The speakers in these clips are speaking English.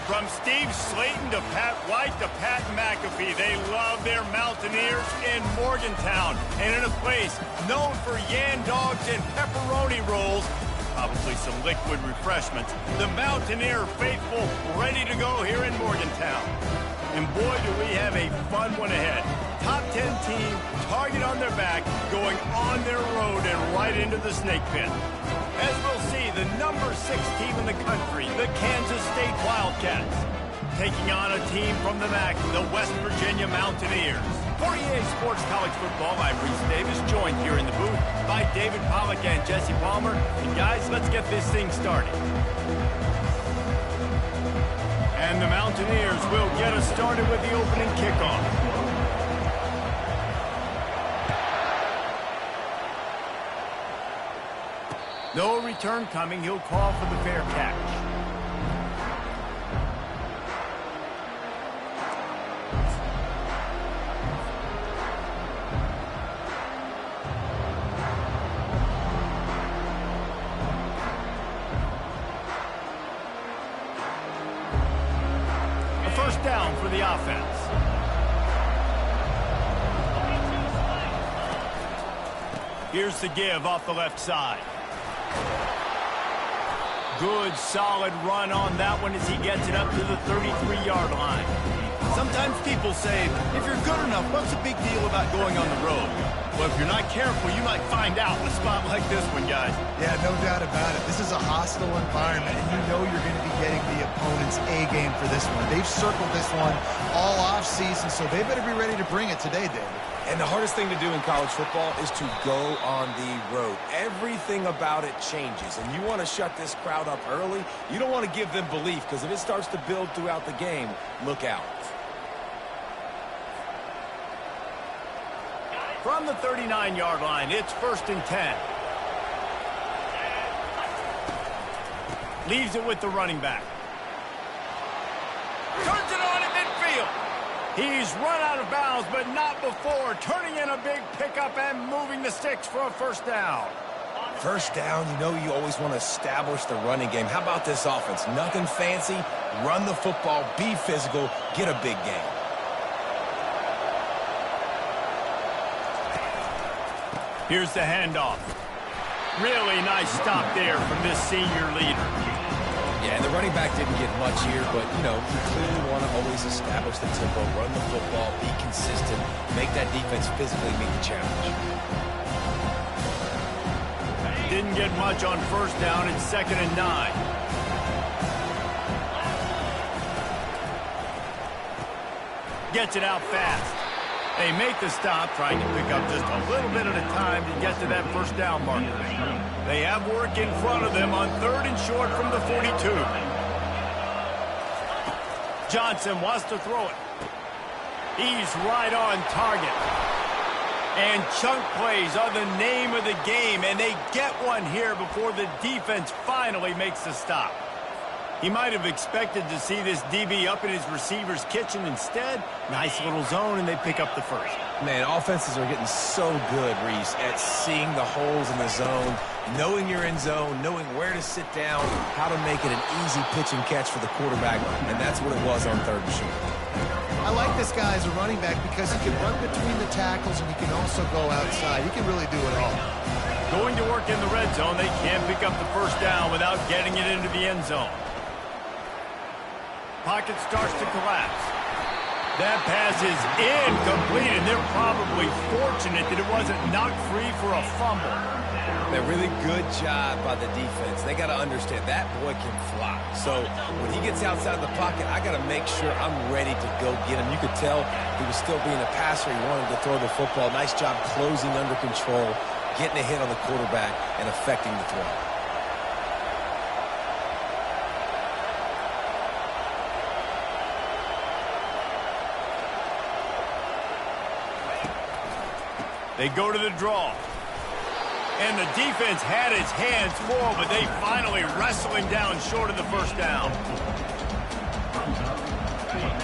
From Steve Slayton to Pat White to Pat McAfee, they love their Mountaineers in Morgantown. And in a place known for yan dogs and pepperoni rolls, probably some liquid refreshments, the Mountaineer faithful ready to go here in Morgantown. And boy, do we have a fun one ahead. Top 10 team, target on their back, going on their road and right into the snake pit. As we'll see, the number 6 team in the country, the Kansas State Wildcats, taking on a team from the MAC, the West Virginia Mountaineers. For EA Sports College Football, I'm Reese Davis, joined here in the booth by David Pollack and Jesse Palmer. And guys, let's get this thing started. And the Mountaineers will get us started with the opening kickoff. No return coming. He'll call for the fair catch. A first down for the offense. Here's the give off the left side. Good, solid run on that one as he gets it up to the 33-yard line. Sometimes people say, if you're good enough, what's the big deal about going on the road? Well, if you're not careful, you might find out in a spot like this one, guys. Yeah, no doubt about it. This is a hostile environment, and you know you're going to be getting the opponent's A-game for this one. They've circled this one all off-season, so they better be ready to bring it today, David. And the hardest thing to do in college football is to go on the road. Everything about it changes, and you want to shut this crowd up early. You don't want to give them belief, because if it starts to build throughout the game, look out. From the 39-yard line, it's 1st and 10. Leaves it with the running back. Turns it on in midfield. He's run out of bounds, but not before. Turning in a big pickup and moving the sticks for a first down. First down, you know you always want to establish the running game. How about this offense? Nothing fancy. Run the football, be physical, get a big gain. Here's the handoff. Really nice stop there from this senior leader. Yeah, and the running back didn't get much here, but, you know, you clearly want to always establish the tempo, run the football, be consistent, make that defense physically meet the challenge. Didn't get much on first down. It's 2nd and 9. Gets it out fast. They make the stop, trying to pick up just a little bit at a time to get to that first down marker. They have work in front of them on 3rd and short from the 42. Johnson wants to throw it. He's right on target. And chunk plays are the name of the game, and they get one here before the defense finally makes the stop. He might have expected to see this DB up in his receiver's kitchen. Instead, nice little zone, and they pick up the first. Man, offenses are getting so good, Reese, at seeing the holes in the zone, knowing you're in zone, knowing where to sit down, how to make it an easy pitch and catch for the quarterback, and that's what it was on 3rd and short. I like this guy as a running back because he can run between the tackles and he can also go outside. He can really do it all. Going to work in the red zone, they can't pick up the first down without getting it into the end zone. Pocket starts to collapse. That pass is incomplete, and they're probably fortunate that it wasn't knocked free for a fumble. A really good job by the defense. They got to understand that boy can fly. So when he gets outside the pocket, I got to make sure I'm ready to go get him. You could tell he was still being a passer. He wanted to throw the football. Nice job closing under control, getting a hit on the quarterback, and affecting the throw. They go to the draw. And the defense had its hands full, but they finally wrestle him down short of the first down.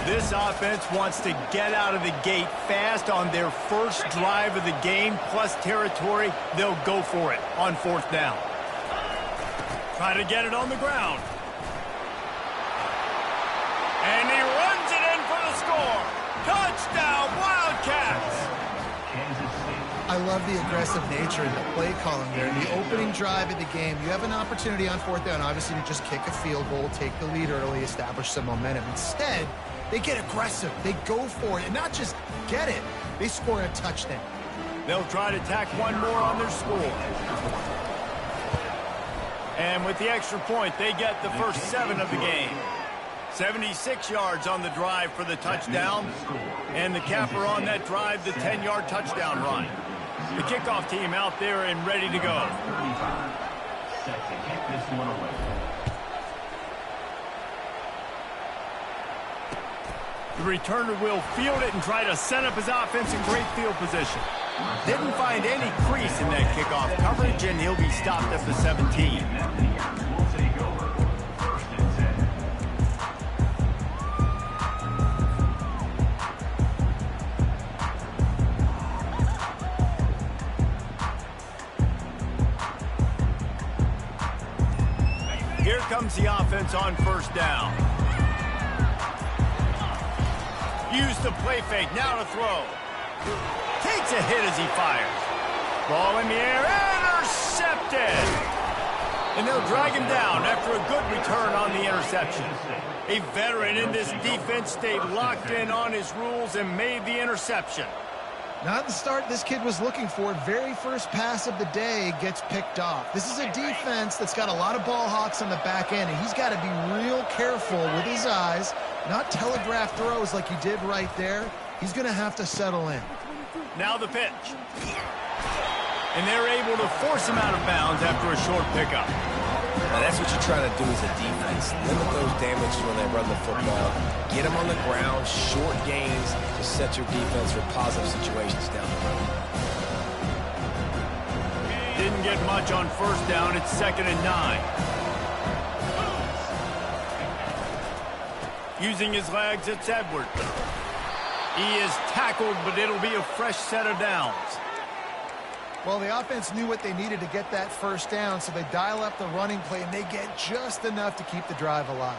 This offense wants to get out of the gate fast on their first drive of the game, plus territory. They'll go for it on 4th down. Try to get it on the ground. And he runs it in for the score. Touchdown, Wildcats! I love the aggressive nature and the play calling there. In the opening drive of the game, you have an opportunity on 4th down, obviously, to just kick a field goal, take the lead early, establish some momentum. Instead, they get aggressive. They go for it, and not just get it. They score a touchdown. They'll try to tack one more on their score. And with the extra point, they get the first 7 of the game. 76 yards on the drive for the touchdown. And the capper on that drive, the 10-yard touchdown run. The kickoff team out there and ready to go. The returner will field it and try to set up his offense in great field position. Didn't find any crease in that kickoff coverage, and he'll be stopped at the 17. Here comes the offense on 1st down. Use the play fake, now to throw. Takes a hit as he fires. Ball in the air, intercepted! And they'll drag him down after a good return on the interception. A veteran in this defense stayed locked in on his rules and made the interception. Not the start this kid was looking for. Very first pass of the day gets picked off. This is a defense that's got a lot of ball hawks on the back end, and he's got to be real careful with his eyes, not telegraph throws like he did right there. He's going to have to settle in. Now the pitch. And they're able to force him out of bounds after a short pickup. Now that's what you try to do as a defense. Limit those damages when they run the football. Get them on the ground, short gains to set your defense for positive situations down the road. Didn't get much on 1st down. It's 2nd and 9. Using his legs, it's Edwards. He is tackled, but it'll be a fresh set of downs. Well, the offense knew what they needed to get that 1st down, so they dial up the running play, and they get just enough to keep the drive alive.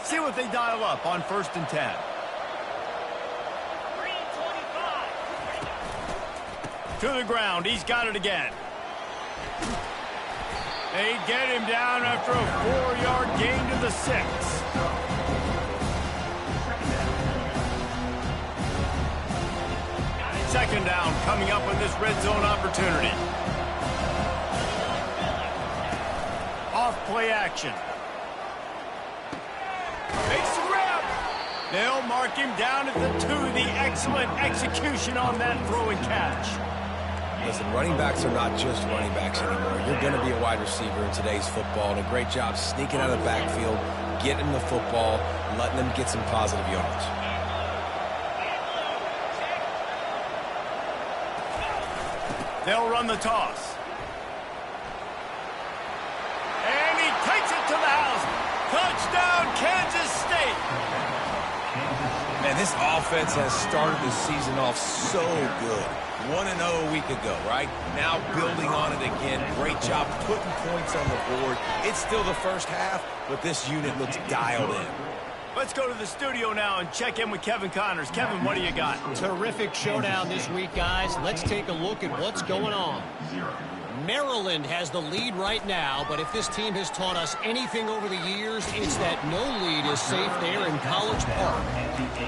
See what they dial up on 1st and 10. To the ground. He's got it again. They get him down after a 4-yard gain to the 6. Second down coming up on this red zone opportunity. Off play action. Makes the grab. They'll mark him down at the 2. The excellent execution on that throw and catch. Listen, running backs are not just running backs anymore. You're going to be a wide receiver in today's football, and a great job sneaking out of the backfield, getting the football, letting them get some positive yards. They'll run the toss. And he takes it to the house. Touchdown, Kansas State. Man, this offense has started the season off so good. 1-0 a week ago, right? Now building on it again. Great job putting points on the board. It's still the first half, but this unit looks dialed in. Let's go to the studio now and check in with Kevin Connors. Kevin, what do you got? Terrific showdown this week, guys. Let's take a look at what's going on. Maryland has the lead right now, but if this team has taught us anything over the years, it's that no lead is safe there in College Park.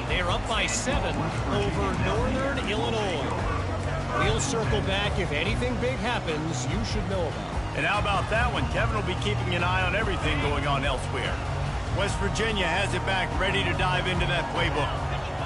They're up by 7 over Northern Illinois. We'll circle back. If anything big happens, you should know about it. And how about that one? Kevin will be keeping an eye on everything going on elsewhere. West Virginia has it back, ready to dive into that playbook.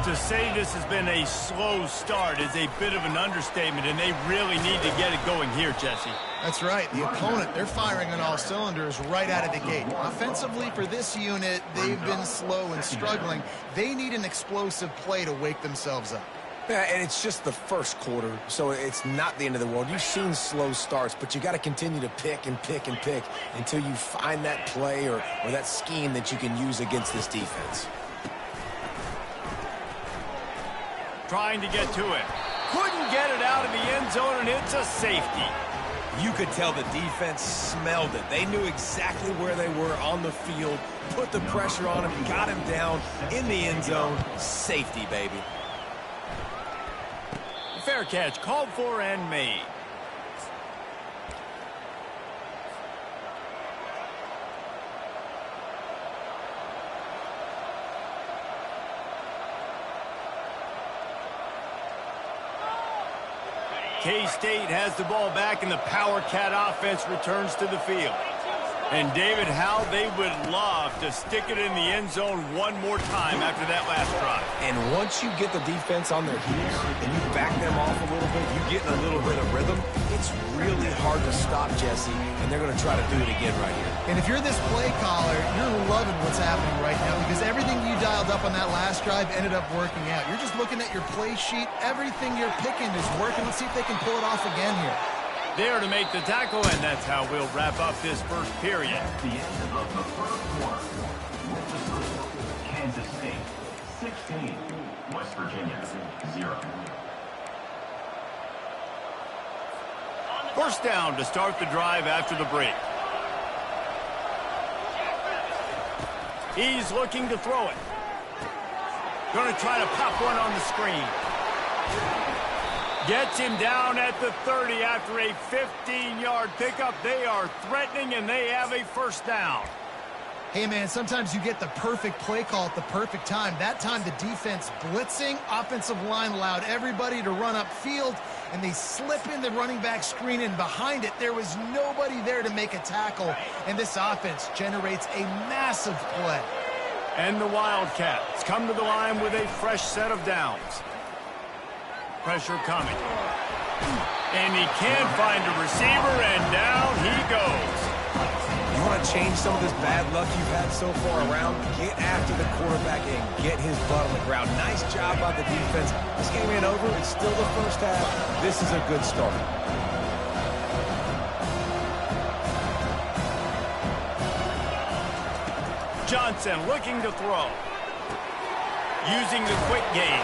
To say this has been a slow start is a bit of an understatement, and they really need to get it going here, Jesse. That's right. The opponent, they're firing on all cylinders right out of the gate. Offensively, for this unit, they've been slow and struggling. They need an explosive play to wake themselves up. Yeah, and it's just the first quarter, so it's not the end of the world. You've seen slow starts, but you got to continue to pick and pick and pick until you find that play or that scheme that you can use against this defense. Trying to get to it. Couldn't get it out of the end zone, and it's a safety. You could tell the defense smelled it. They knew exactly where they were on the field, put the pressure on him, got him down in the end zone. Safety, baby. Fair catch, called for and made. K-State has the ball back, and the Power Cat offense returns to the field. And, David, how they would love to stick it in the end zone one more time after that last drive. And once you get the defense on their heels and you back them off a little bit, you get in a little bit of rhythm, it's really hard to stop, Jesse, and they're going to try to do it again right here. And if you're this play caller, you're loving what's happening right now because everything you dialed up on that last drive ended up working out. You're just looking at your play sheet. Everything you're picking is working. Let's see if they can pull it off again here. There to make the tackle, and that's how we'll wrap up this first period. The end of the first quarter. Kansas State, 16. West Virginia, 0. First down to start the drive after the break. He's looking to throw it. Going to try to pop one on the screen. Gets him down at the 30 after a 15-yard pickup. They are threatening, and they have a first down. Hey, man, sometimes you get the perfect play call at the perfect time. That time the defense blitzing, offensive line allowed everybody to run upfield, and they slip in the running back screen, and behind it there was nobody there to make a tackle, and this offense generates a massive play. And the Wildcats come to the line with a fresh set of downs. Pressure coming. And he can't find a receiver, and down he goes. You want to change some of this bad luck you've had so far around? Get after the quarterback and get his butt on the ground. Nice job by the defense. This game ain't over. It's still the first half. This is a good start. Johnson looking to throw. Using the quick game.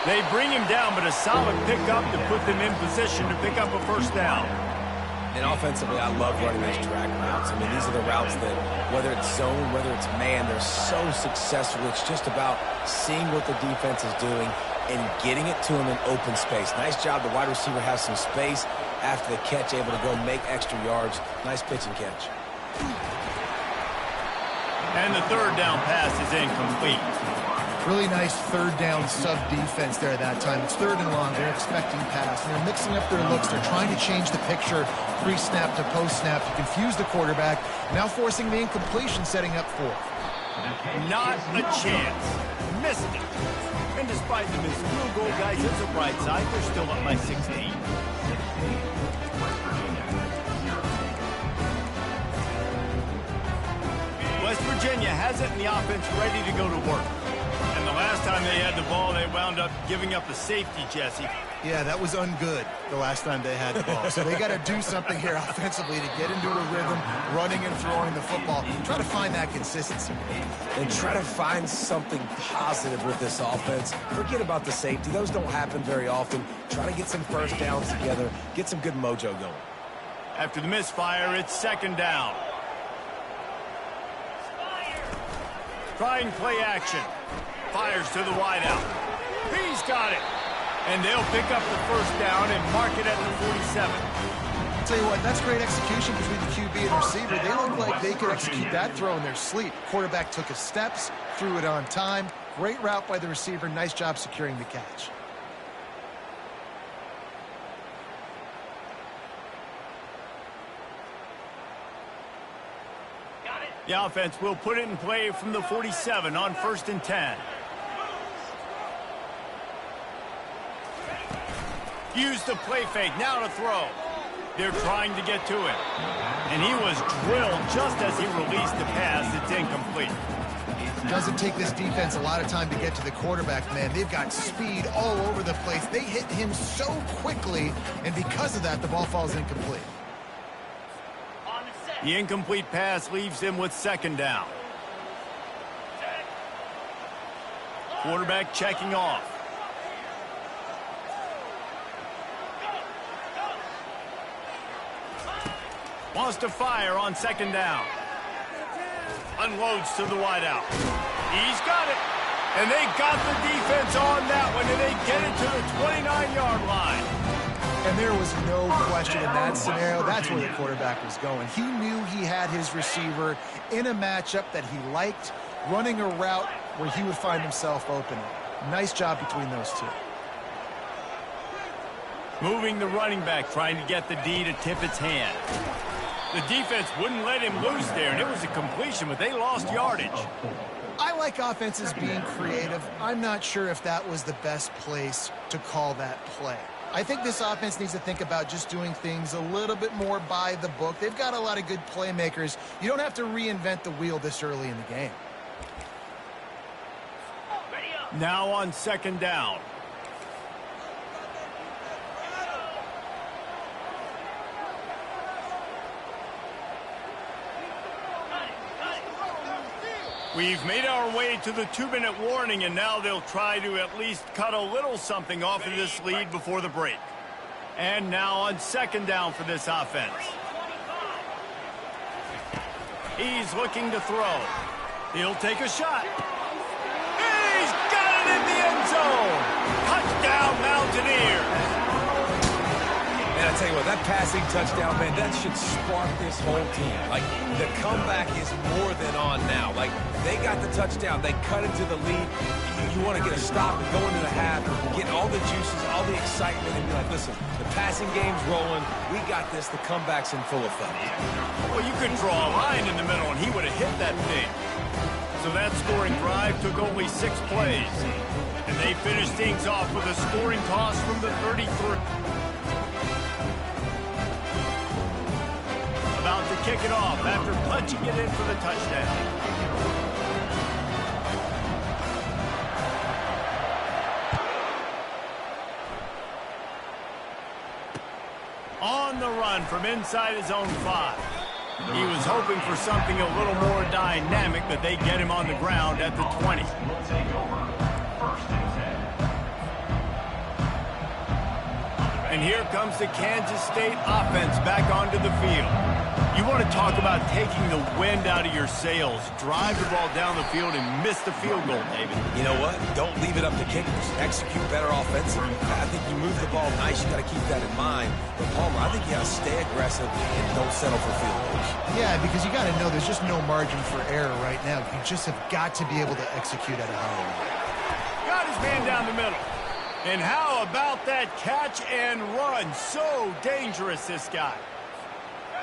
They bring him down, but a solid pickup to put them in position to pick up a first down. And offensively, I love running these track routes. I mean, these are the routes that, whether it's zone, whether it's man, they're so successful. It's just about seeing what the defense is doing and getting it to him in open space. Nice job. The wide receiver has some space after the catch, able to go make extra yards. Nice pitch and catch. And the third down pass is incomplete. Really nice third down sub-defense there at that time. It's third and long. They're expecting pass, and they're mixing up their looks. They're trying to change the picture pre-snap to post-snap to confuse the quarterback, now forcing the incompletion, setting up fourth. Not a chance. Missed it. And despite the missed field goal, guys, it's a bright side. They're still up by 16. West Virginia has it in the offense ready to go to work. And the last time they had the ball, they wound up giving up a safety, Jesse. Yeah, that was ungood the last time they had the ball. So they got to do something here offensively to get into a rhythm, running and throwing the football. Try to find that consistency. And try to find something positive with this offense. Forget about the safety. Those don't happen very often. Try to get some first downs together, get some good mojo going. After the misfire, it's second down. Trying play action. Fires to the wideout. He's got it. And they'll pick up the first down and mark it at the 47. I'll tell you what, that's great execution between the QB and receiver. They look like they could execute that throw in their sleep. Quarterback took his steps, threw it on time. Great route by the receiver. Nice job securing the catch. The offense will put it in play from the 47 on 1st and 10. Use the play fake, now to throw. They're trying to get to him. And he was drilled just as he released the pass. It's incomplete. Doesn't take this defense a lot of time to get to the quarterback, man. They've got speed all over the place. They hit him so quickly, and because of that, the ball falls incomplete. The incomplete pass leaves him with second down. Quarterback checking off. Wants to fire on second down. Unloads to the wideout. He's got it. And they got the defense on that one, and they get it to the 29-yard line. And there was no question in that scenario. That's where the quarterback was going. He knew he had his receiver in a matchup that he liked, running a route where he would find himself open. Nice job between those two. Moving the running back, trying to get the D to tip its hand. The defense wouldn't let him loose there, and it was a completion, but they lost yardage. I like offenses being creative. I'm not sure if that was the best place to call that play. I think this offense needs to think about just doing things a little bit more by the book. They've got a lot of good playmakers. You don't have to reinvent the wheel this early in the game. Now on second down. We've made our way to the 2-minute warning, and now they'll try to at least cut a little something off of this lead before the break. And now on second down for this offense. He's looking to throw. He'll take a shot. He's got it in the end zone. Touchdown, Mountaineers. Man, I tell you what, that passing touchdown, man, that should spark this whole team. Like, the comeback is more than on now. Like, they got the touchdown. They cut into the lead. You want to get a stop and go into the half, get all the juices, all the excitement, and be like, listen, the passing game's rolling. We got this. The comeback's in full effect. Well, you could draw a line in the middle, and he would have hit that thing. So that scoring drive took only 6 plays. And they finished things off with a scoring toss from the 33. About to kick it off after punching it in for the touchdown. On the run from inside his own 5. He was hoping for something a little more dynamic, but they get him on the ground at the 20. And here comes the Kansas State offense back onto the field. You want to talk about taking the wind out of your sails. Drive the ball down the field and miss the field goal, David. You know what? Don't leave it up to kickers. Execute better offensively. I think you move the ball nice. You got to keep that in mind. But Palmer, I think you got to stay aggressive and don't settle for field goals. Yeah, because you got to know there's just no margin for error right now. You just have got to be able to execute at a high level. Got his man down the middle. And how about that catch and run? So dangerous, this guy.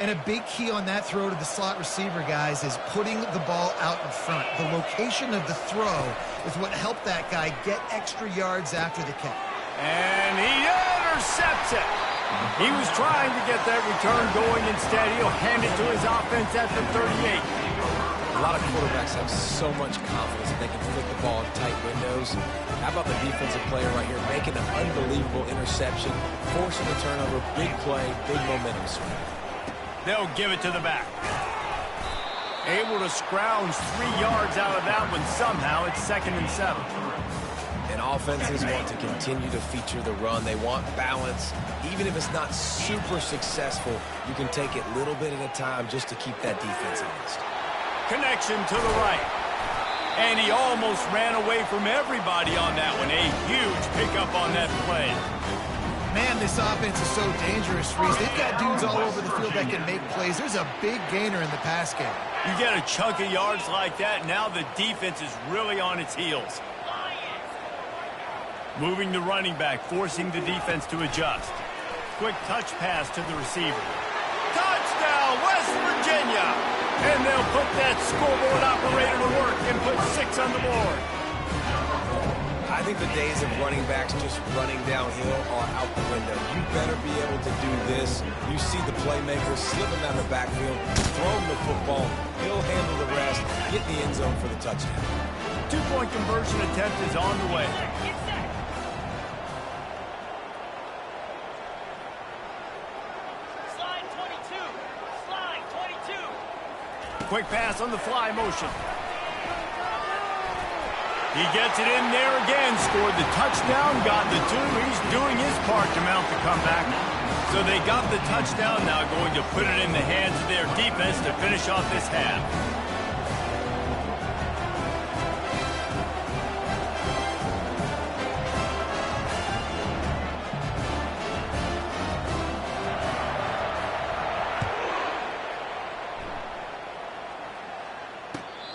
And a big key on that throw to the slot receiver, guys, is putting the ball out in front. The location of the throw is what helped that guy get extra yards after the catch. And he intercepts it. He was trying to get that return going. Instead, he'll hand it to his offense at the 38. A lot of quarterbacks have so much confidence that they can flip the ball in tight windows. How about the defensive player right here making an unbelievable interception, forcing a turnover, big play, big momentum swing. They'll give it to the back. Able to scrounge 3 yards out of that one somehow. It's 2nd and 7. And offenses want to continue to feature the run. They want balance. Even if it's not super successful, you can take it little bit at a time just to keep that defense honest. Connection to the right. And he almost ran away from everybody on that one. A huge pickup on that play. Man, this offense is so dangerous, Reese. They've got dudes all over the field that can make plays. There's a big gainer in the pass game. You get a chunk of yards like that, now the defense is really on its heels. Moving the running back, forcing the defense to adjust. Quick touch pass to the receiver. Touchdown, West Virginia! And they'll put that scoreboard operator to work and put 6 on the board. I think the days of running backs just running downhill are out the window. You better be able to do this. You see the playmaker, slip him out of the backfield, throw him the football, he'll handle the rest, get in the end zone for the touchdown. 2-point conversion attempt is on the way. Slide 22. Slide 22. Quick pass on the fly motion. He gets it in there again, scored the touchdown, got the 2. He's doing his part to mount the comeback. So they got the touchdown, now going to put it in the hands of their defense to finish off this half.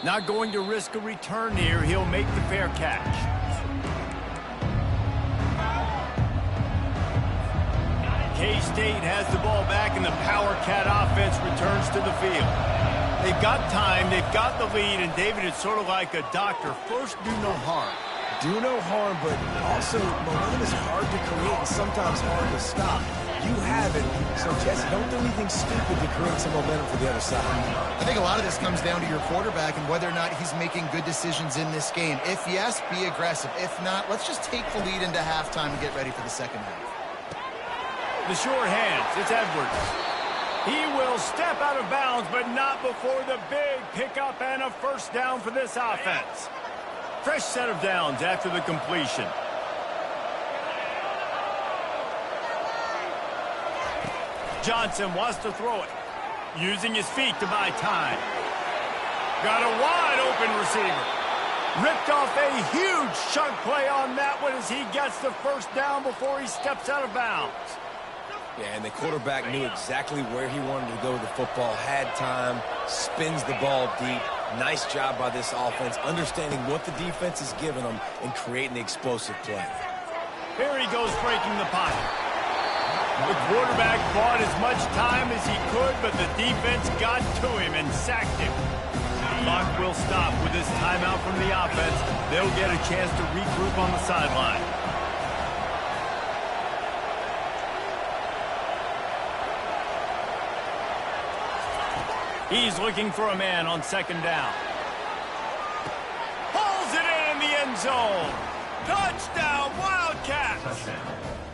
Not going to risk a return here. He'll make the fair catch. K-State has the ball back, and the Power Cat offense returns to the field. They've got time, they've got the lead, and David, it's sort of like a doctor. First, do no harm. Do no harm, but also momentum is hard to create and sometimes hard to stop. You have it, so Jesse, don't do anything stupid to create some momentum for the other side. I think a lot of this comes down to your quarterback and whether or not he's making good decisions in this game. If yes, be aggressive. If not, let's just take the lead into halftime and get ready for the second half. The short hands, it's Edwards. He will step out of bounds, but not before the big pickup and a first down for this offense. Fresh set of downs after the completion. Johnson wants to throw it, using his feet to buy time. Got a wide open receiver. Ripped off a huge chunk play on that one as he gets the first down before he steps out of bounds. Yeah, and the quarterback knew exactly where he wanted to go with the football, had time, spins the ball deep. Nice job by this offense, understanding what the defense is giving them and creating the explosive play. Here he goes breaking the pocket. The quarterback bought as much time as he could, but the defense got to him and sacked him. The clock will stop with this timeout from the offense. They'll get a chance to regroup on the sideline. He's looking for a man on second down. Pulls it in the end zone. Touchdown, Wildcats! Touchdown,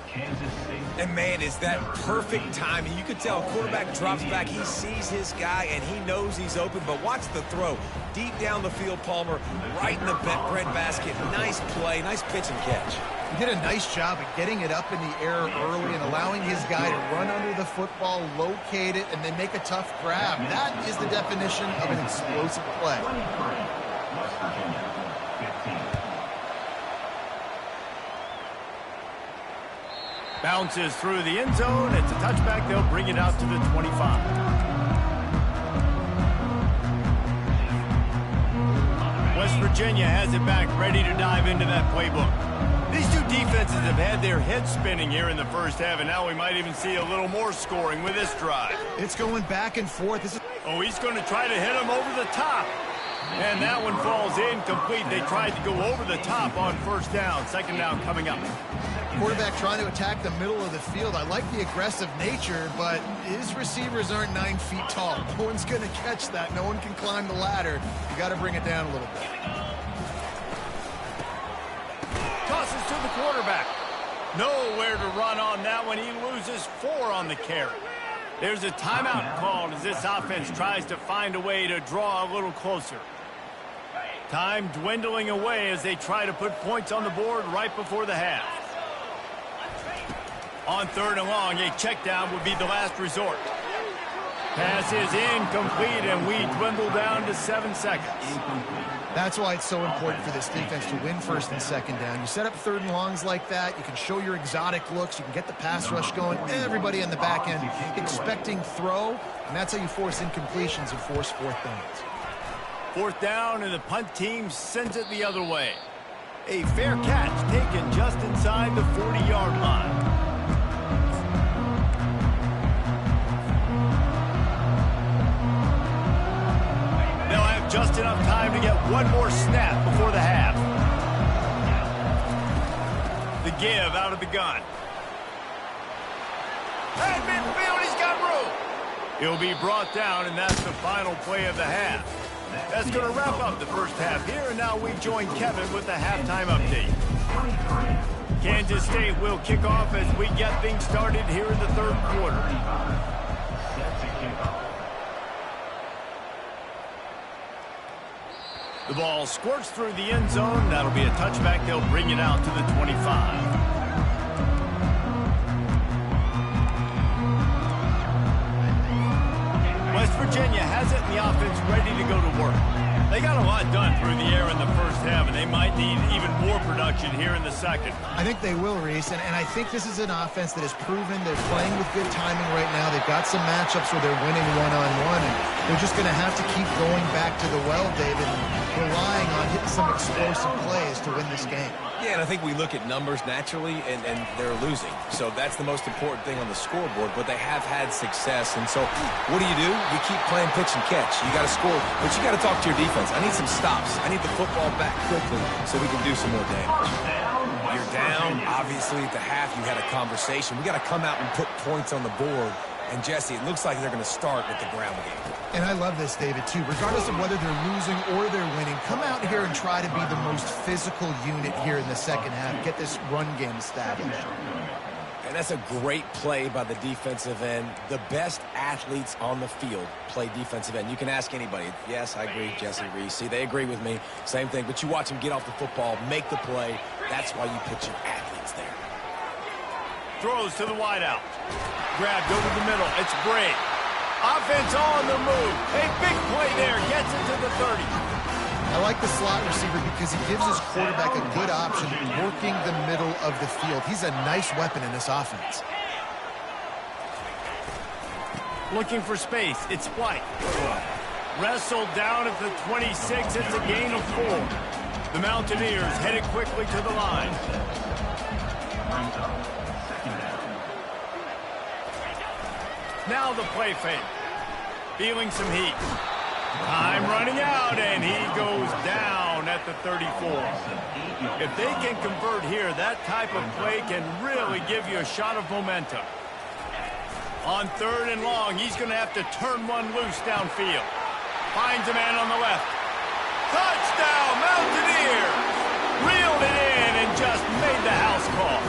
Kansas State. And, man, is that perfect timing. You can tell quarterback drops back. He sees his guy, and he knows he's open. But watch the throw. Deep down the field, Palmer, right in the bread basket. Nice play, nice pitch and catch. He did a nice job of getting it up in the air early and allowing his guy to run under the football, locate it, and then make a tough grab. That is the definition of an explosive play. 23, West Virginia, 15. Bounces through the end zone. It's a touchback. They'll bring it out to the 25. West Virginia has it back, ready to dive into that playbook. These two defenses have had their heads spinning here in the first half, and now we might even see a little more scoring with this drive. It's going back and forth. Oh, he's going to try to hit him over the top. And that one falls incomplete. They tried to go over the top on first down. Second down coming up. Quarterback trying to attack the middle of the field. I like the aggressive nature, but his receivers aren't 9 feet tall. No one's going to catch that. No one can climb the ladder. You got to bring it down a little bit. Tosses to the quarterback. Nowhere to run on that one. He loses 4 on the carry. There's a timeout called as this offense tries to find a way to draw a little closer. Time dwindling away as they try to put points on the board right before the half. On third and long, a check down would be the last resort. Pass is incomplete, and we dwindle down to 7 seconds. That's why it's so important for this defense to win first and second down. You set up third and longs like that, you can show your exotic looks, you can get the pass rush going, everybody in the back end expecting throw, and that's how you force incompletions and force fourth downs. Fourth down, and the punt team sends it the other way. A fair catch taken just inside the 40-yard line. Just enough time to get one more snap before the half. The give out of the gun. At midfield, he's got room. He'll be brought down, and that's the final play of the half. That's going to wrap up the first half here, and now we join Kevin with the halftime update. Kansas State will kick off as we get things started here in the third quarter. The ball squirts through the end zone. That'll be a touchback. They'll bring it out to the 25. They got a lot done through the air in the first half, and they might need even more production here in the second. I think they will, Reese, and I think this is an offense that has proven they're playing with good timing right now. They've got some matchups where they're winning one-on-one, and they're just going to have to keep going back to the well, David, and relying on hitting some explosive plays to win this game. Yeah, and I think we look at numbers naturally, and they're losing. So that's the most important thing on the scoreboard, but they have had success. And so what do? You keep playing pitch and catch. You got to score, but you got to talk to your defense. I need some stops. I need the football back quickly so we can do some more damage. You're down. Obviously, at the half, you had a conversation. We got to come out and put points on the board. And, Jesse, it looks like they're going to start with the ground game. And I love this, David, too. Regardless of whether they're losing or they're winning, come out here and try to be the most physical unit here in the second half. Get this run game established. And that's a great play by the defensive end. The best athletes on the field play defensive end. You can ask anybody. Yes, I agree, Jesse, Reese. See, they agree with me. Same thing. But you watch them get off the football, make the play. That's why you put your athletes there. Throws to the wideout. Grab, go to the middle. It's Bray. Offense on the move. A big play there. Gets it to the 30. I like the slot receiver because he gives his quarterback a good option working the middle of the field. He's a nice weapon in this offense. Looking for space. It's White. Wrestled down at the 26. It's a gain of 4. The Mountaineers headed quickly to the line. Now the play fake. Feeling some heat. Time running out, and he goes down at the 34. If they can convert here, that type of play can really give you a shot of momentum. On 3rd and long, he's going to have to turn one loose downfield. Finds a man on the left. Touchdown, Mountaineers! Reeled it in and just made the house call.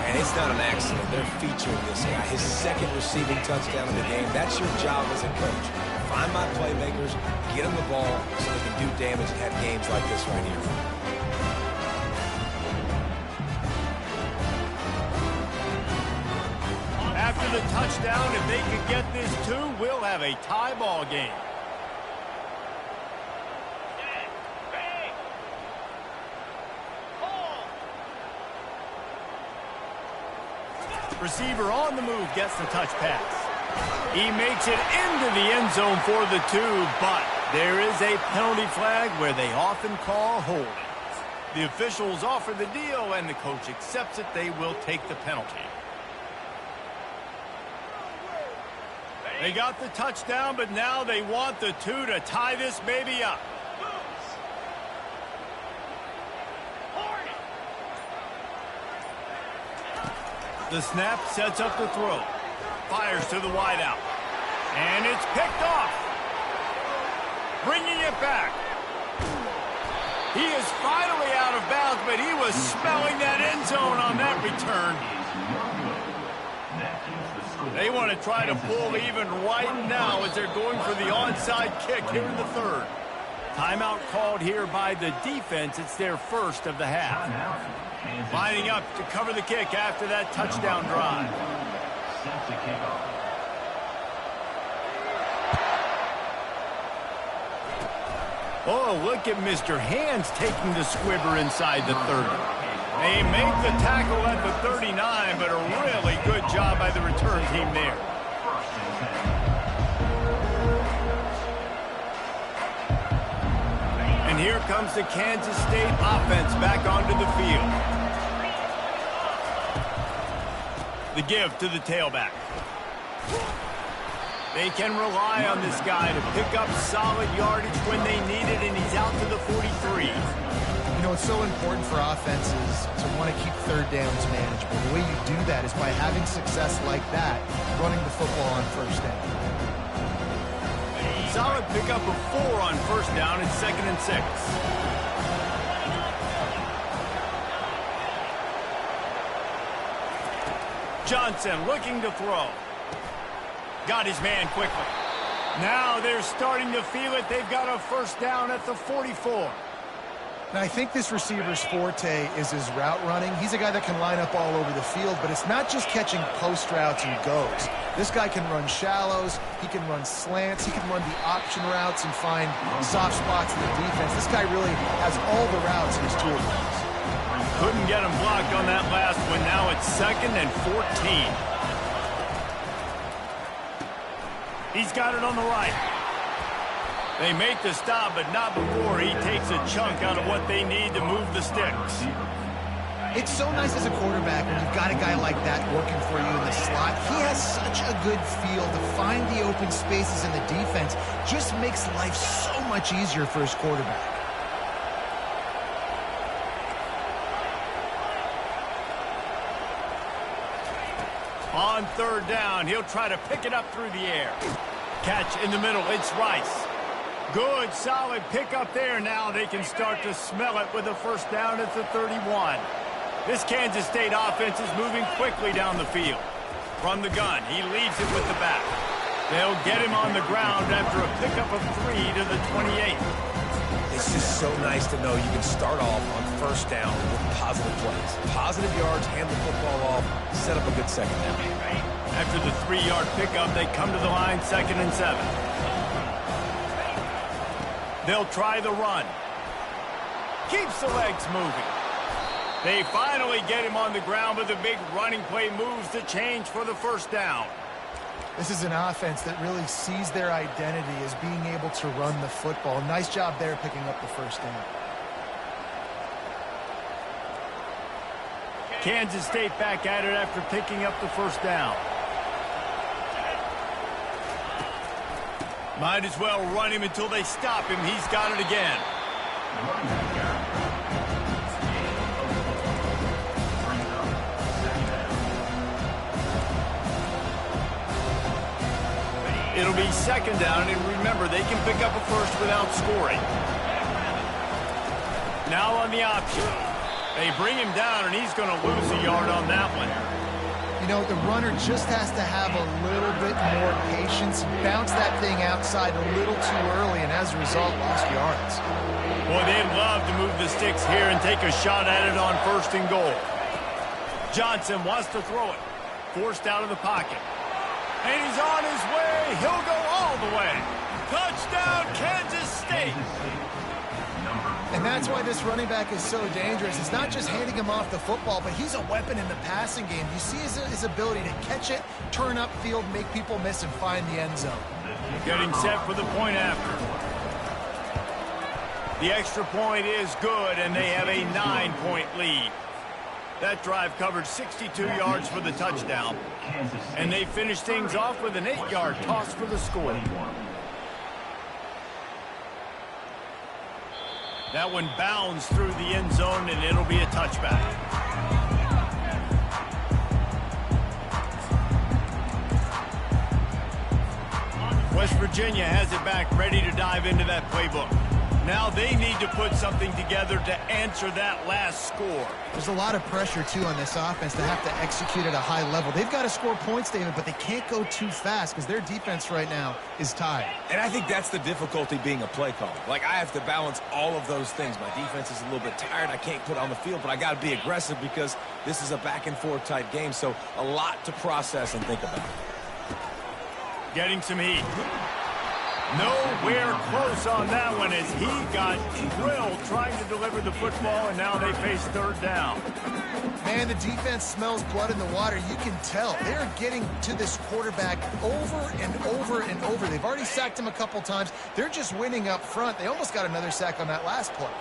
And it's not an accident. They're featuring this guy. His second receiving touchdown of the game. That's your job as a coach. Find my playmakers, get them the ball so they can do damage and have games like this right here. After the touchdown, if they could get this too, we'll have a tie ball game. Receiver on the move gets the touch pass. He makes it into the end zone for the 2, but there is a penalty flag where they often call holdings. The officials offer the deal, and the coach accepts it. They will take the penalty. They got the touchdown, but now they want the 2 to tie this baby up. The snap sets up the throw. Fires to the wideout. And it's picked off. Bringing it back. He is finally out of bounds, but he was smelling that end zone on that return. They want to try to pull even right now as they're going for the onside kick here in the 3rd. Timeout called here by the defense. It's their first of the half. Lining up to cover the kick after that touchdown drive. Oh, look at Mr. Hands taking the squibber inside the 30. They make the tackle at the 39, but a really good job by the return team there. And here comes the Kansas State offense back onto the field. The give to the tailback. They can rely on this guy to pick up solid yardage when they need it, and he's out to the 43. You know, it's so important for offenses to want to keep 3rd downs manageable. The way you do that is by having success like that, running the football on 1st down. Solid pickup of 4 on 1st down and 2nd and 6. Johnson looking to throw. Got his man quickly. Now they're starting to feel it. They've got a 1st down at the 44. And I think this receiver's forte is his route running. He's a guy that can line up all over the field, but it's not just catching post routes and goes. This guy can run shallows, he can run slants, he can run the option routes and find soft spots in the defense. This guy really has all the routes in his toolbox. Couldn't get him blocked on that last one. Now it's 2nd and 14. He's got it on the right. They make the stop, but not before he takes a chunk out of what they need to move the sticks. It's so nice as a quarterback when you've got a guy like that working for you in the slot. He has such a good feel to find the open spaces in the defense. Just makes life so much easier for his quarterback. On 3rd down, he'll try to pick it up through the air. Catch in the middle, it's Rice. Good, solid pickup there. Now they can start to smell it with a 1st down at the 31. This Kansas State offense is moving quickly down the field. From the gun, he leaves it with the back. They'll get him on the ground after a pickup of 3 to the 28. It's just so nice to know you can start off on 1st down with positive plays. Positive yards, hand the football off, set up a good 2nd down. After the 3-yard pickup, they come to the line 2nd and 7. They'll try the run. Keeps the legs moving. They finally get him on the ground, but the big running play moves the change for the 1st down. This is an offense that really sees their identity as being able to run the football. Nice job there picking up the 1st down. Kansas State back at it after picking up the 1st down. Might as well run him until they stop him. He's got it again. It'll be 2nd down, and remember, they can pick up a 1st without scoring. Now on the option. They bring him down, and he's going to lose a yard on that one. You know, the runner just has to have a little bit more patience. Bounce that thing outside a little too early, and as a result, lost yards. Boy, they'd love to move the sticks here and take a shot at it on 1st and goal. Johnson wants to throw it. Forced out of the pocket. And he's on his way. He'll go all the way. Touchdown, Kansas State. And that's why this running back is so dangerous. It's not just handing him off the football, but he's a weapon in the passing game. You see his ability to catch it, turn upfield, make people miss, and find the end zone. Getting set for the point after. The extra point is good, and they have a 9-point lead. That drive covered 62 yards for the touchdown. And they finished things off with an 8-yard toss for the score. That one bounds through the end zone, and it'll be a touchback. West Virginia has it back, ready to dive into that playbook. Now they need to put something together to answer that last score. There's a lot of pressure, too, on this offense to have to execute at a high level. They've got to score points, David, but they can't go too fast because their defense right now is tired. And I think that's the difficulty being a play caller. Like, I have to balance all of those things. My defense is a little bit tired. I can't put on the field, but I got to be aggressive because this is a back-and-forth type game, so a lot to process and think about. Getting some heat. Nowhere close on that one as he got drilled trying to deliver the football, and now they face 3rd down. Man, the defense smells blood in the water. You can tell. They're getting to this quarterback over and over and over. They've already sacked him a couple times. They're just winning up front. They almost got another sack on that last play.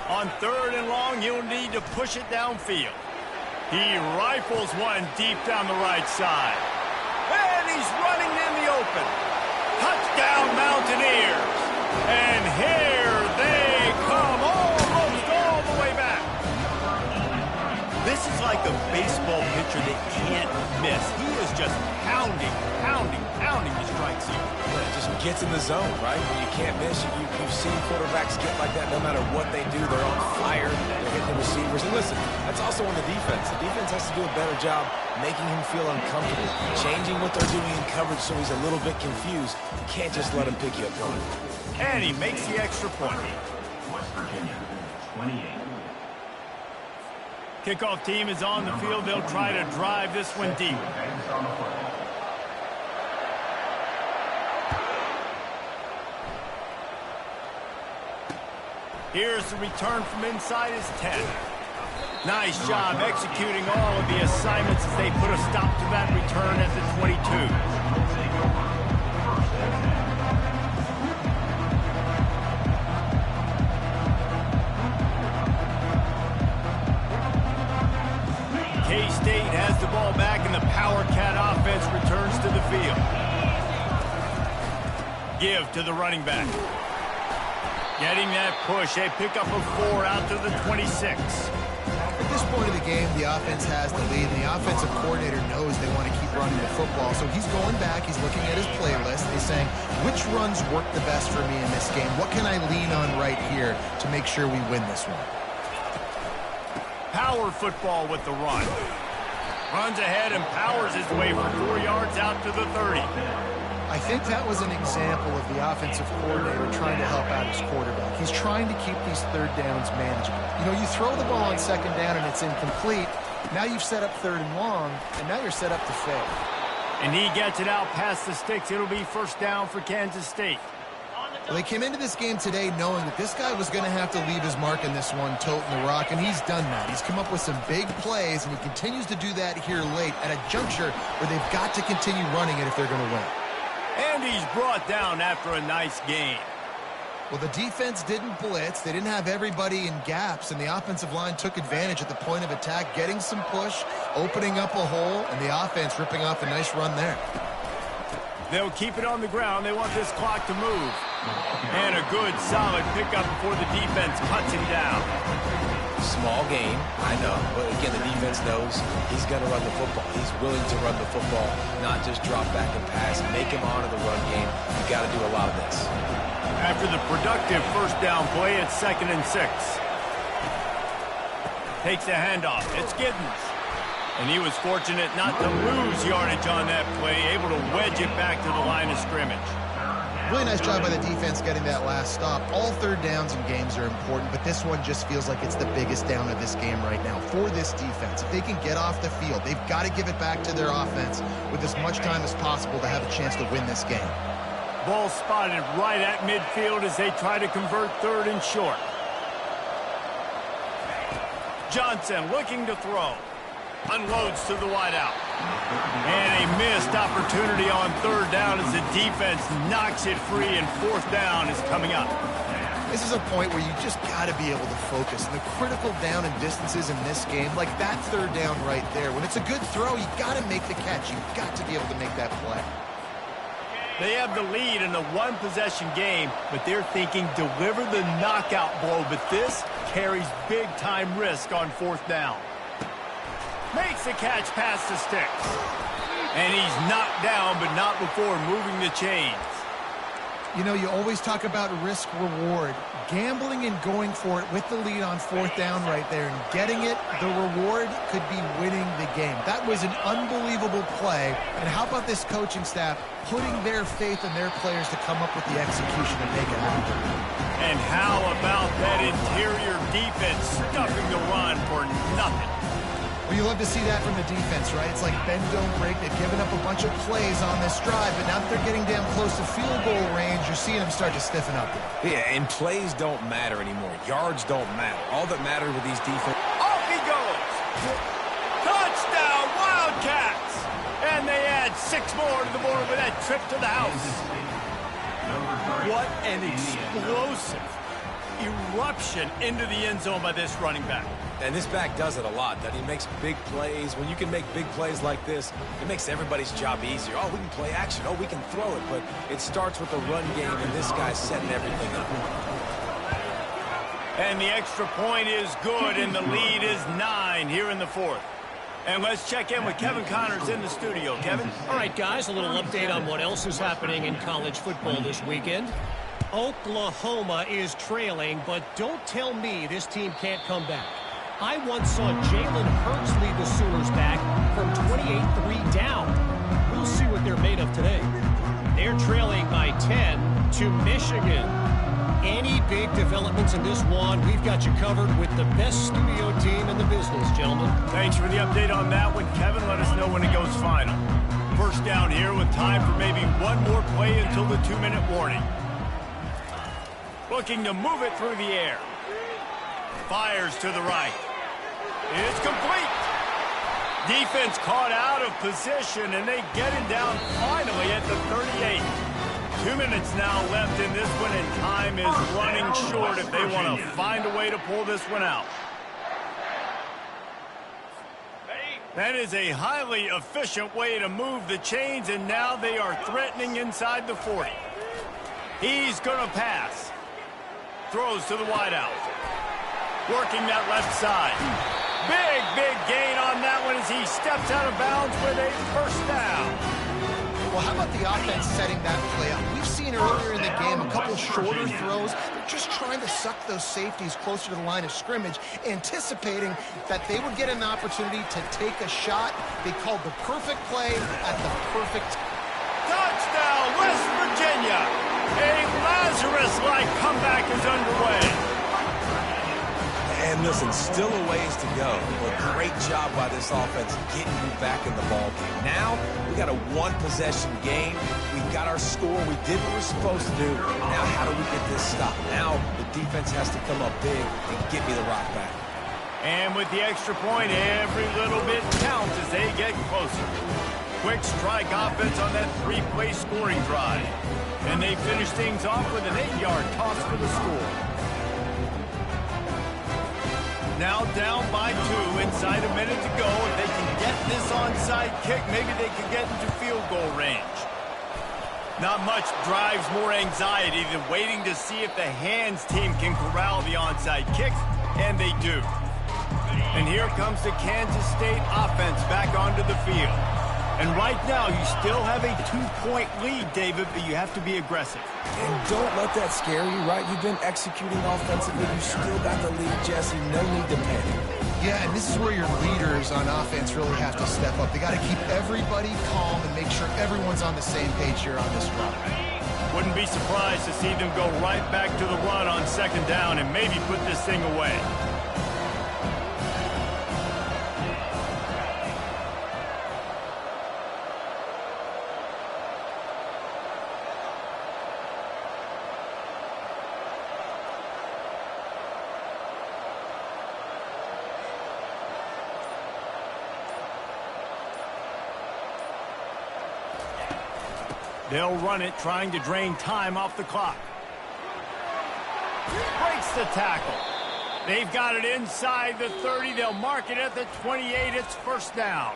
On 3rd and long, he'll need to push it downfield. He rifles one deep down the right side. And he's running in the open. Touchdown, Mountaineers. And here they come, almost all the way back. This is like a baseball pitcher that can't miss. He is just pounding the strike zone. It just gets in the zone, right? When you can't miss, you've seen quarterbacks get like that no matter what they do. They're on fire. They're hitting the receivers. And listen, that's also on the defense. The defense has to do a better job making him feel uncomfortable, changing what they're doing in coverage so he's a little bit confused. You can't just let him pick you up on it. And he makes the extra point. Virginia, 28. Kickoff team is on the field. They'll try to drive this one deep. Eggs on the football. Here's the return from inside his 10. Nice job executing all of the assignments as they put a stop to that return at the 22. K-State has the ball back, and the Power Cat offense returns to the field. Give to the running back. Getting that push, a pickup of 4 out to the 26. At this point of the game, the offense has the lead, and the offensive coordinator knows they want to keep running the football. So he's going back, he's looking at his playlist, and he's saying, which runs work the best for me in this game? What can I lean on right here to make sure we win this one? Power football with the run. Runs ahead and powers his way for 4 yards out to the 30. I think that was an example of the offensive coordinator trying to help out his quarterback. He's trying to keep these third downs manageable. You know, you throw the ball on second down and it's incomplete. Now you've set up third and long, and now you're set up to fail. And he gets it out past the sticks. It'll be first down for Kansas State. Well, they came into this game today knowing that this guy was going to have to leave his mark in this one, toting the rock, and he's done that. He's come up with some big plays, and he continues to do that here late at a juncture where they've got to continue running it if they're going to win. And he's brought down after a nice gain. Well, the defense didn't blitz. They didn't have everybody in gaps, and the offensive line took advantage at the point of attack, getting some push, opening up a hole, and the offense ripping off a nice run there. They'll keep it on the ground. They want this clock to move. And a good, solid pickup before the defense cuts him down. Small gain, I know, but again, the defense knows he's going to run the football. He's willing to run the football, not just drop back and pass, make him honor the run game. You got to do a lot of this. After the productive first down play, it's 2nd and 6. Takes the handoff. It's Giddens. And he was fortunate not to lose yardage on that play, able to wedge it back to the line of scrimmage. Really nice job by the defense getting that last stop. All third downs in games are important, but this one just feels like it's the biggest down of this game right now for this defense. If they can get off the field, they've got to give it back to their offense with as much time as possible to have a chance to win this game. Ball spotted right at midfield as they try to convert 3rd and short. Johnson looking to throw. Unloads to the wideout. And a missed opportunity on 3rd down as the defense knocks it free, and 4th down is coming up. This is a point where you just got to be able to focus. And the critical down and distances in this game, like that 3rd down right there, when it's a good throw, you got to make the catch. You've got to be able to make that play. They have the lead in a one-possession game, but they're thinking deliver the knockout blow, but this carries big-time risk on 4th down. Makes the catch past the sticks. And he's knocked down, but not before moving the chains. You know, you always talk about risk-reward. Gambling and going for it with the lead on 4th down right there and getting it, the reward could be winning the game. That was an unbelievable play. And how about this coaching staff putting their faith in their players to come up with the execution and make it happen? And how about that interior defense stuffing the run for nothing? Well, you love to see that from the defense, right? It's like bend, don't break. They've given up a bunch of plays on this drive, but now that they're getting damn close to field goal range, you're seeing them start to stiffen up. Yeah, and plays don't matter anymore. Yards don't matter. All that matters with these defense. Off he goes! Touchdown, Wildcats! And they add 6 more to the board with that trip to the house. What an explosive eruption into the end zone by this running back. And this back does it a lot. That he makes big plays. When you can make big plays like this, it makes everybody's job easier. Oh, we can play action. Oh, we can throw it. But it starts with the run game, and this guy's setting everything up. And the extra point is good, and the lead is 9 here in the 4th. And let's check in with Kevin Connors in the studio. Kevin? All right, guys, a little update on what else is happening in college football this weekend. Oklahoma is trailing, but don't tell me this team can't come back. I once saw Jalen Hurts lead the Sooners back from 28-3 down. We'll see what they're made of today. They're trailing by 10 to Michigan. any big developments in this one, we've got you covered with the best studio team in the business, gentlemen. Thanks for the update on that one, Kevin. Let us know when it goes final. First down here with time for maybe one more play until the 2-minute warning. Looking to move it through the air. Fires to the right. It's complete. Defense caught out of position, and they get it down finally at the 38. 2 minutes now left in this one, and time is running short if they want to find a way to pull this one out. That is a highly efficient way to move the chains, and now they are threatening inside the 40. He's going to pass. Throws to the wideout. Working that left side. Big gain on that one as he steps out of bounds with a first down. Well, how about the offense setting that play up? We've seen earlier in the game a couple shorter throws. They're just trying to suck those safeties closer to the line of scrimmage, anticipating that they would get an opportunity to take a shot. They called the perfect play at the perfect time. Touchdown, West Virginia. A Lazarus-like comeback is underway. And listen, still a ways to go, but great job by this offense getting you back in the ballgame. Now, we got a one-possession game. We've got our score. We did what we're supposed to do. Now, how do we get this stopped? Now, the defense has to come up big and get me the rock back. And with the extra point, every little bit counts as they get closer. Quick strike offense on that 3-play scoring drive. And they finish things off with an 8-yard toss for the score. Now down by 2, inside a minute to go. If they can get this onside kick, maybe they can get into field goal range. Not much drives more anxiety than waiting to see if the hands team can corral the onside kick, and they do. And here comes the Kansas State offense back onto the field. And right now, you still have a 2-point lead, David, but you have to be aggressive. And don't let that scare you, right? You've been executing offensively. You still got the lead, Jesse. No need to panic. Yeah, and this is where your leaders on offense really have to step up. They got to keep everybody calm and make sure everyone's on the same page here on this run. Wouldn't be surprised to see them go right back to the run on second down and maybe put this thing away. They'll run it, trying to drain time off the clock. Breaks the tackle. They've got it inside the 30. They'll mark it at the 28. It's first down.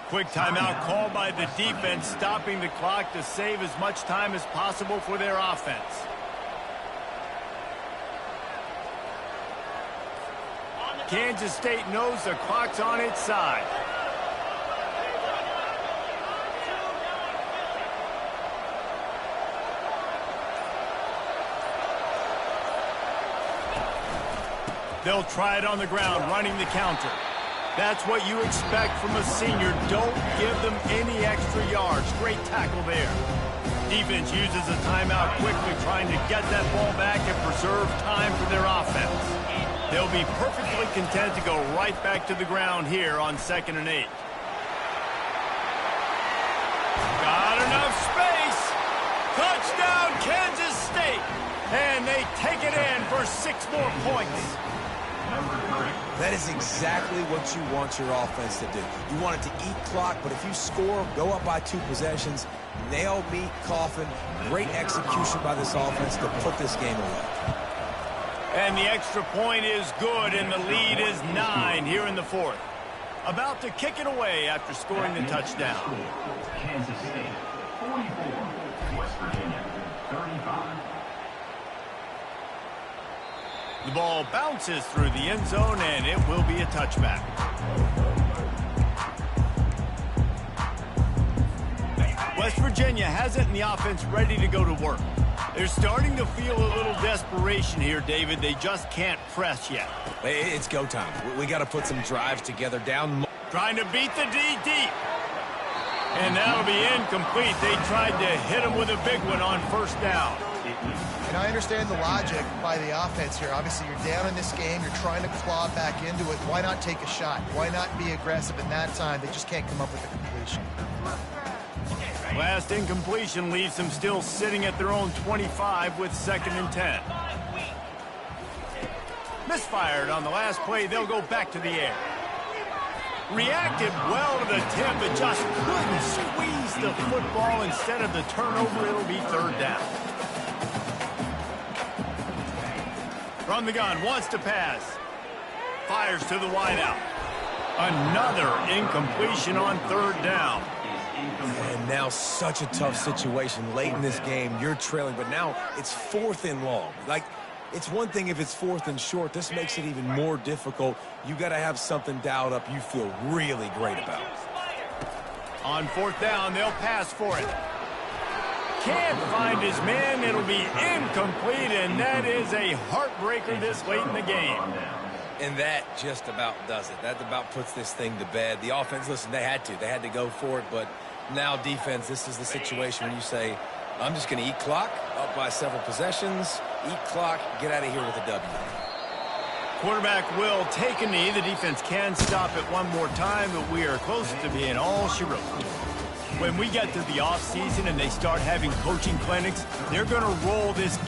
Quick timeout called by the defense, stopping the clock to save as much time as possible for their offense. Kansas State knows the clock's on its side. They'll try it on the ground, running the counter. That's what you expect from a senior. Don't give them any extra yards. Great tackle there. Defense uses a timeout quickly, trying to get that ball back and preserve time for their offense. They'll be perfectly content to go right back to the ground here on 2nd and 8. Got enough space. Touchdown, Kansas State. And they take it in for 6 more points. That is exactly what you want your offense to do. You want it to eat clock, but if you score, go up by 2 possessions, nail meat coffin. Great execution by this offense to put this game away. And the extra point is good, and the lead is 9 here in the 4th. About to kick it away after scoring the touchdown. Kansas State, 44. West Virginia, 35. The ball bounces through the end zone, and it will be a touchback. West Virginia has it in the offense ready to go to work. They're starting to feel a little desperation here, David. They just can't press yet. It's go time. We got to put some drives together down. Trying to beat the D deep. And that'll be incomplete. They tried to hit him with a big one on first down. And I understand the logic by the offense here. Obviously, you're down in this game. You're trying to claw back into it. Why not take a shot? Why not be aggressive in that time? They just can't come up with a completion. Last incompletion leaves them still sitting at their own 25 with 2nd and 10. Misfired on the last play. They'll go back to the air. Reacted well to the tip, but just couldn't squeeze the football. Instead of the turnover, it'll be 3rd down. From the gun, wants to pass. Fires to the wideout. Another incompletion on 3rd down. And now such a tough situation late in this game. You're trailing, but now it's 4th and long. Like, it's one thing if it's 4th and short. This makes it even more difficult. You got to have something dialed up you feel really great about. On 4th down, they'll pass for it. Can't find his man. It'll be incomplete, and that is a heartbreaker this late in the game. And that just about does it. That about puts this thing to bed. The offense, listen, they had to go for it, but now defense, this is the situation where you say, I'm just going to eat clock, up by several possessions, eat clock, get out of here with a W. Quarterback will take a knee. The defense can stop it one more time, but we are close to being all she wrote. When we get to the offseason and they start having coaching clinics, they're going to roll this